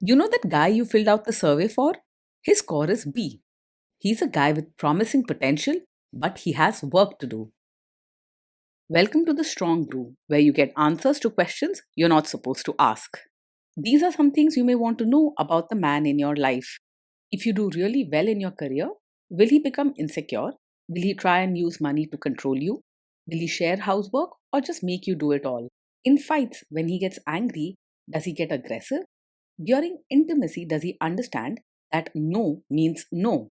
You know that guy you filled out the survey for? His score is B. He's a guy with promising potential, but he has work to do. Welcome to the Strong Brew, where you get answers to questions you're not supposed to ask. These are some things you may want to know about the man in your life. If you do really well in your career, will he become insecure? Will he try and use money to control you? Will he share housework or just make you do it all? In fights, when he gets angry, does he get aggressive? During intimacy, does he understand that no means no?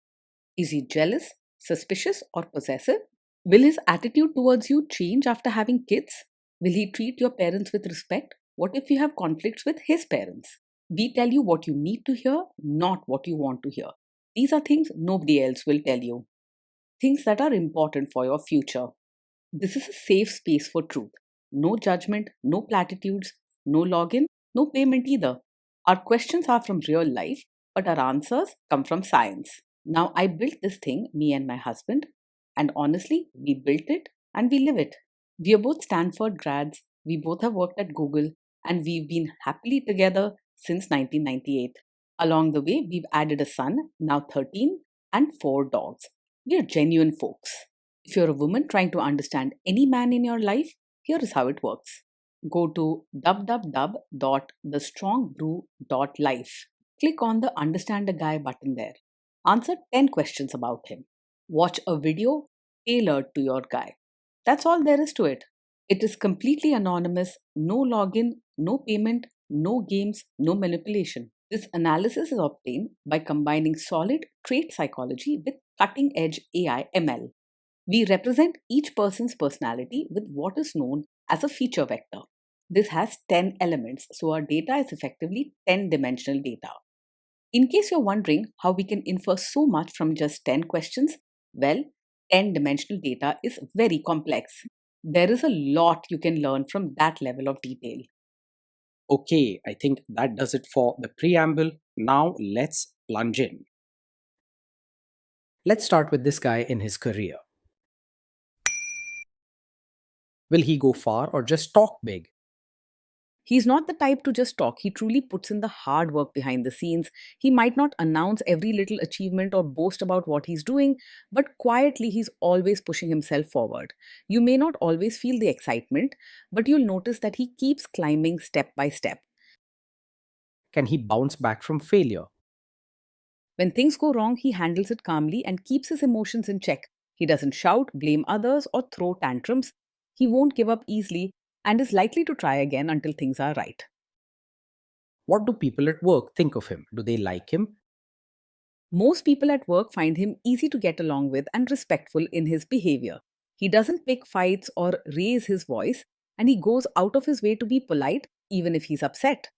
Is he jealous, suspicious, or possessive? Will his attitude towards you change after having kids? Will he treat your parents with respect? What if you have conflicts with his parents? We tell you what you need to hear, not what you want to hear. These are things nobody else will tell you, things that are important for your future. This is a safe space for truth. No judgment, no platitudes, no login, no payment either. Our questions are from real life, but our answers come from science. Now, I built this thing, me and my husband, and honestly, we built it and we live it. We are both Stanford grads, we both have worked at Google, and we've been happily together since 1998. Along the way, we've added a son, now 13, and 4 dogs. We are genuine folks. If you're a woman trying to understand any man in your life, here is how it works. Go to www.thestrongbrew.life. Click on the Understand a Guy button there. Answer 10 questions about him. Watch a video tailored to your guy. That's all there is to it. It is completely anonymous, no login, no payment, no games, no manipulation. This analysis is obtained by combining solid trait psychology with cutting edge AI ML. We represent each person's personality with what is known as a feature vector. This has 10 elements, so our data is effectively 10 dimensional data. In case you're wondering how we can infer so much from just 10 questions, well, 10 dimensional data is very complex. There is a lot you can learn from that level of detail. Okay, I think that does it for the preamble. Now let's plunge in. Let's start with this guy in his career. Will he go far or just talk big? He's not the type to just talk. He truly puts in the hard work behind the scenes. He might not announce every little achievement or boast about what he's doing, but quietly he's always pushing himself forward. You may not always feel the excitement, but you'll notice that he keeps climbing step by step. Can he bounce back from failure? When things go wrong, he handles it calmly and keeps his emotions in check. He doesn't shout, blame others, or throw tantrums. He won't give up easily and is likely to try again until things are right. What do people at work think of him? Do they like him? Most people at work find him easy to get along with and respectful in his behavior. He doesn't pick fights or raise his voice, and he goes out of his way to be polite even if he's upset.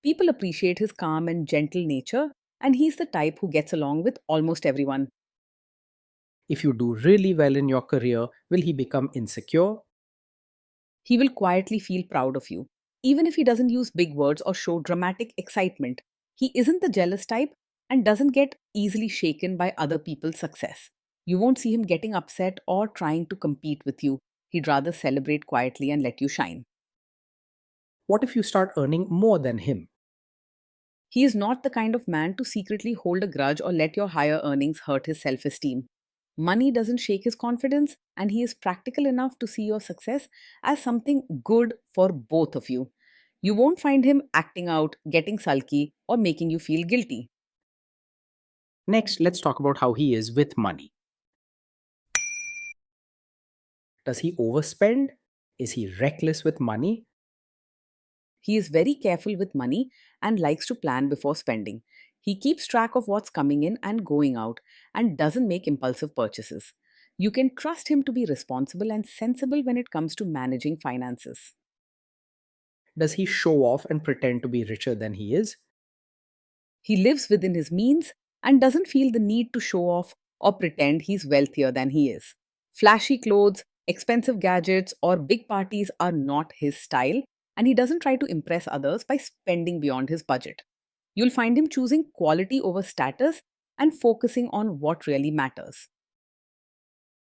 People appreciate his calm and gentle nature, and he's the type who gets along with almost everyone. If you do really well in your career, will he become insecure? He will quietly feel proud of you, even if he doesn't use big words or show dramatic excitement. He isn't the jealous type and doesn't get easily shaken by other people's success. You won't see him getting upset or trying to compete with you. He'd rather celebrate quietly and let you shine. What if you start earning more than him? He is not the kind of man to secretly hold a grudge or let your higher earnings hurt his self esteem. Money doesn't shake his confidence, and he is practical enough to see your success as something good for both of you. You won't find him acting out, getting sulky, or making you feel guilty. Next, let's talk about how he is with money. Does he overspend? Is he reckless with money? He is very careful with money and likes to plan before spending. He keeps track of what's coming in and going out and doesn't make impulsive purchases. You can trust him to be responsible and sensible when it comes to managing finances. Does he show off and pretend to be richer than he is? He lives within his means and doesn't feel the need to show off or pretend he's wealthier than he is. Flashy clothes, expensive gadgets, or big parties are not his style, and he doesn't try to impress others by spending beyond his budget. You'll find him choosing quality over status and focusing on what really matters.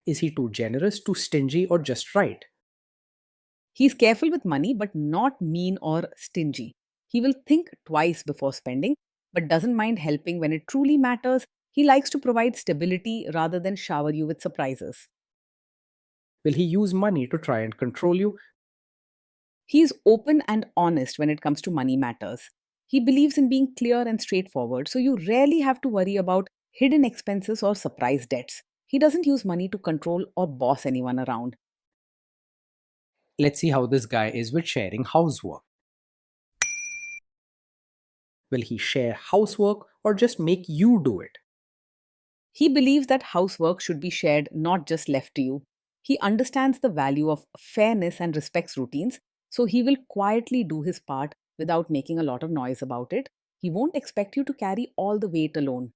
Is he too generous, too stingy, or just right? He's careful with money but not mean or stingy. He will think twice before spending, but doesn't mind helping when it truly matters. He likes to provide stability rather than shower you with surprises. Will he use money to try and control you? He is open and honest when it comes to money matters. He believes in being clear and straightforward, so you rarely have to worry about hidden expenses or surprise debts. He doesn't use money to control or boss anyone around. Let's see how this guy is with sharing housework. Will he share housework or just make you do it? He believes that housework should be shared, not just left to you. He understands the value of fairness and respects routines, so he will quietly do his part without making a lot of noise about it. He won't expect you to carry all the weight alone.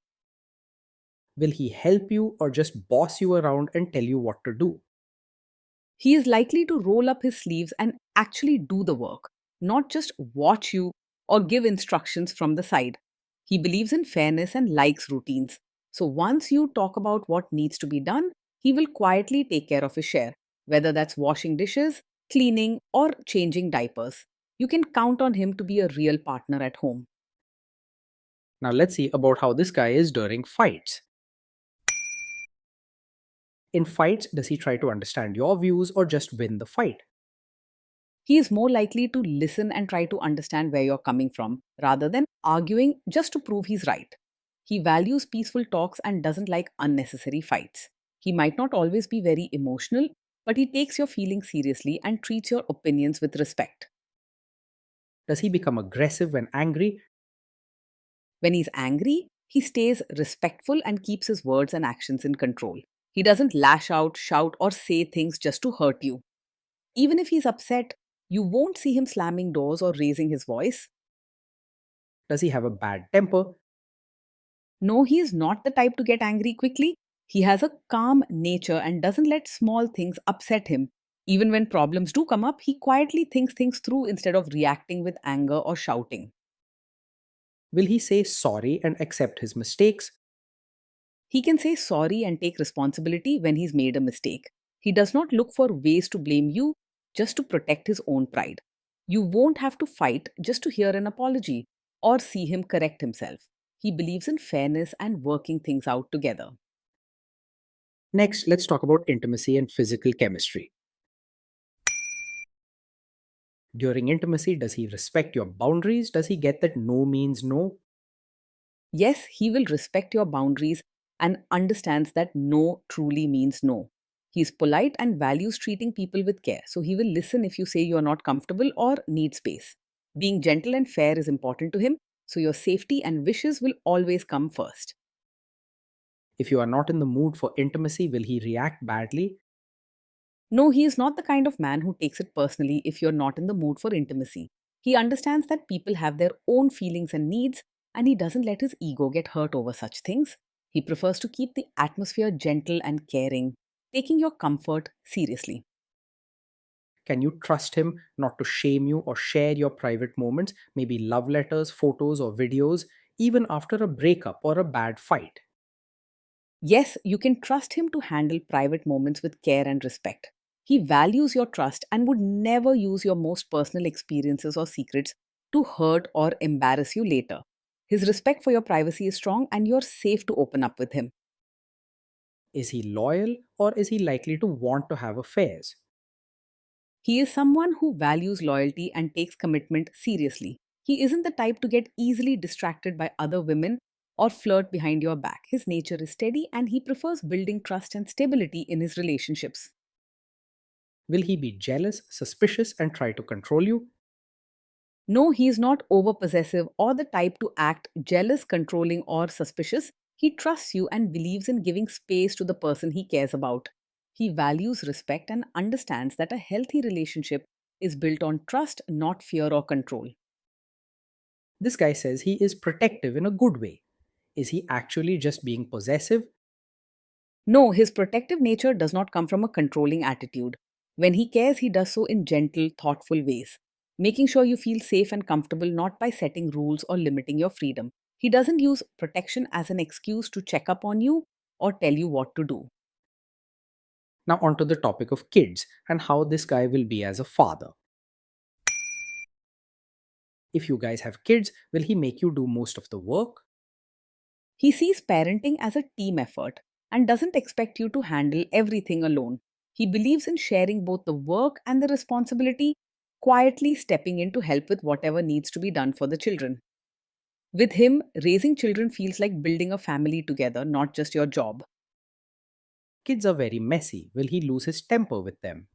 Will he help you or just boss you around and tell you what to do? He is likely to roll up his sleeves and actually do the work, not just watch you or give instructions from the side. He believes in fairness and likes routines. So once you talk about what needs to be done, he will quietly take care of his share, whether that's washing dishes, cleaning, or changing diapers. You can count on him to be a real partner at home. Now let's see about how this guy is during fights. In fights, does he try to understand your views or just win the fight? He is more likely to listen and try to understand where you're coming from rather than arguing just to prove he's right. He values peaceful talks and doesn't like unnecessary fights. He might not always be very emotional, but he takes your feelings seriously and treats your opinions with respect. Does he become aggressive when angry? When he's angry, he stays respectful and keeps his words and actions in control. He doesn't lash out, shout, or say things just to hurt you. Even if he's upset, you won't see him slamming doors or raising his voice. Does he have a bad temper? No, he is not the type to get angry quickly. He has a calm nature and doesn't let small things upset him. Even when problems do come up, he quietly thinks things through instead of reacting with anger or shouting. Will he say sorry and accept his mistakes? He can say sorry and take responsibility when he's made a mistake. He does not look for ways to blame you just to protect his own pride. You won't have to fight just to hear an apology or see him correct himself. He believes in fairness and working things out together. Next, let's talk about intimacy and physical chemistry. During intimacy, does he respect your boundaries? Does he get that no means no? Yes, he will respect your boundaries and understands that no truly means no. He is polite and values treating people with care, so he will listen if you say you are not comfortable or need space. Being gentle and fair is important to him, so your safety and wishes will always come first. If you are not in the mood for intimacy, will he react badly? No, he is not the kind of man who takes it personally if you're not in the mood for intimacy. He understands that people have their own feelings and needs, and he doesn't let his ego get hurt over such things. He prefers to keep the atmosphere gentle and caring, taking your comfort seriously. Can you trust him not to shame you or share your private moments, maybe love letters, photos, or videos, even after a breakup or a bad fight? Yes, you can trust him to handle private moments with care and respect. He values your trust and would never use your most personal experiences or secrets to hurt or embarrass you later. His respect for your privacy is strong and you're safe to open up with him. Is he loyal or is he likely to want to have affairs? He is someone who values loyalty and takes commitment seriously. He isn't the type to get easily distracted by other women or flirt behind your back. His nature is steady and he prefers building trust and stability in his relationships. Will he be jealous, suspicious, and try to control you? No, he is not over possessive or the type to act jealous, controlling, or suspicious. He trusts you and believes in giving space to the person he cares about. He values respect and understands that a healthy relationship is built on trust, not fear or control. This guy says he is protective in a good way. Is he actually just being possessive? No, his protective nature does not come from a controlling attitude. When he cares, he does so in gentle, thoughtful ways, making sure you feel safe and comfortable, not by setting rules or limiting your freedom. He doesn't use protection as an excuse to check up on you or tell you what to do. Now, onto the topic of kids and how this guy will be as a father. If you guys have kids, will he make you do most of the work? He sees parenting as a team effort and doesn't expect you to handle everything alone. He believes in sharing both the work and the responsibility, quietly stepping in to help with whatever needs to be done for the children. With him, raising children feels like building a family together, not just your job. Kids are very messy. Will he lose his temper with them?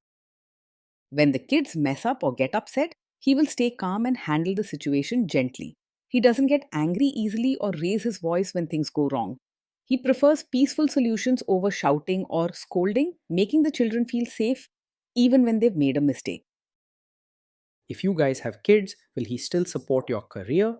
When the kids mess up or get upset, he will stay calm and handle the situation gently. He doesn't get angry easily or raise his voice when things go wrong. He prefers peaceful solutions over shouting or scolding, making the children feel safe even when they've made a mistake. If you guys have kids, will he still support your career?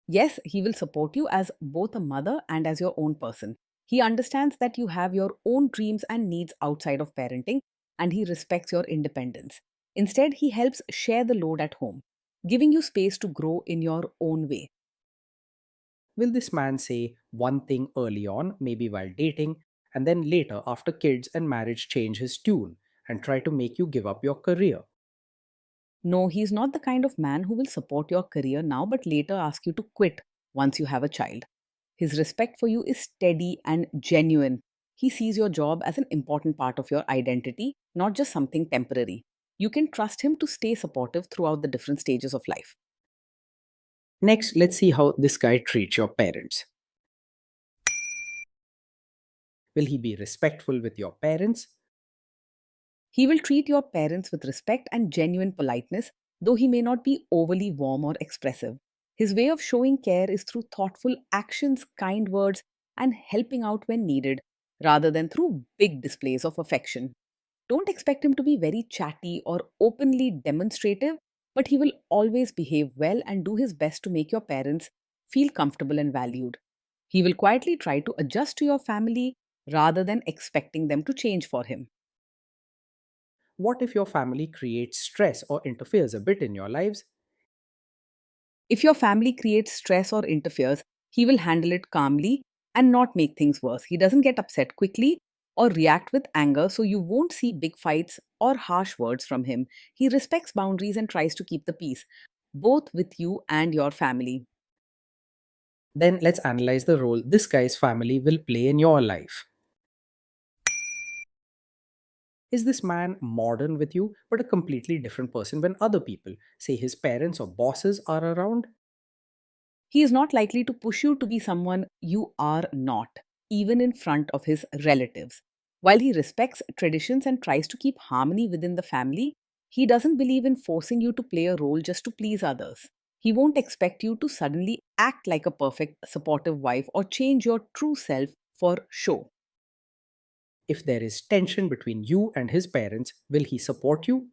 Yes, he will support you as both a mother and as your own person. He understands that you have your own dreams and needs outside of parenting, and he respects your independence. Instead, he helps share the load at home, giving you space to grow in your own way. Will this man say one thing early on, maybe while dating, and then later, after kids and marriage, change his tune and try to make you give up your career? No, he's not the kind of man who will support your career now but later ask you to quit once you have a child. His respect for you is steady and genuine. He sees your job as an important part of your identity, not just something temporary. You can trust him to stay supportive throughout the different stages of life. Next, let's see how this guy treats your parents. Will he be respectful with your parents? He will treat your parents with respect and genuine politeness, though he may not be overly warm or expressive. His way of showing care is through thoughtful actions, kind words, and helping out when needed, rather than through big displays of affection. Don't expect him to be very chatty or openly demonstrative, but he will always behave well and do his best to make your parents feel comfortable and valued. He will quietly try to adjust to your family rather than expecting them to change for him. What if your family creates stress or interferes a bit in your lives? If your family creates stress or interferes, he will handle it calmly and not make things worse. He doesn't get upset quickly or react with anger, so you won't see big fights or harsh words from him. He respects boundaries and tries to keep the peace, both with you and your family. Then let's analyze the role this guy's family will play in your life. Is this man modern with you, but a completely different person when other people, say his parents or bosses, are around? He is not likely to push you to be someone you are not, even in front of his relatives. While he respects traditions and tries to keep harmony within the family, he doesn't believe in forcing you to play a role just to please others. He won't expect you to suddenly act like a perfect, supportive wife or change your true self for show. If there is tension between you and his parents, will he support you?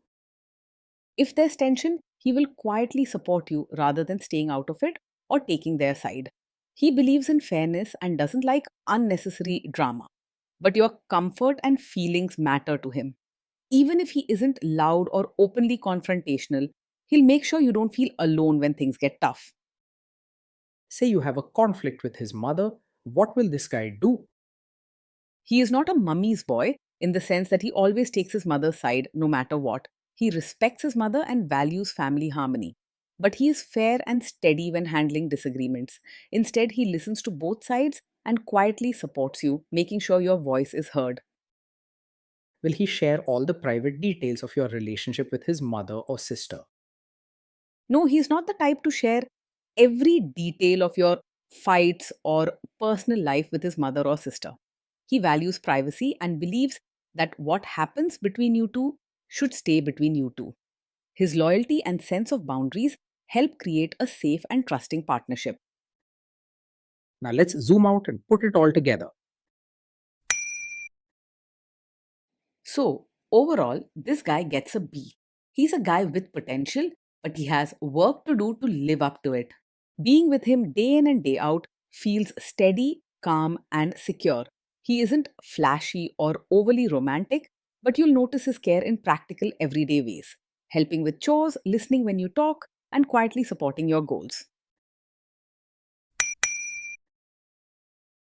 If there's tension, he will quietly support you rather than staying out of it or taking their side. He believes in fairness and doesn't like unnecessary drama. But your comfort and feelings matter to him. Even if he isn't loud or openly confrontational, he'll make sure you don't feel alone when things get tough. Say you have a conflict with his mother, what will this guy do? He is not a mummy's boy in the sense that he always takes his mother's side no matter what. He respects his mother and values family harmony. But he is fair and steady when handling disagreements. Instead, he listens to both sides and quietly supports you, making sure your voice is heard. Will he share all the private details of your relationship with his mother or sister? No, he's not the type to share every detail of your fights or personal life with his mother or sister. He values privacy and believes that what happens between you two should stay between you two. His loyalty and sense of boundaries help create a safe and trusting partnership. Now let's zoom out and put it all together. So, overall, this guy gets a B. He's a guy with potential, but he has work to do to live up to it. Being with him day in and day out feels steady, calm, and secure. He isn't flashy or overly romantic, but you'll notice his care in practical, everyday ways, helping with chores, listening when you talk, and quietly supporting your goals.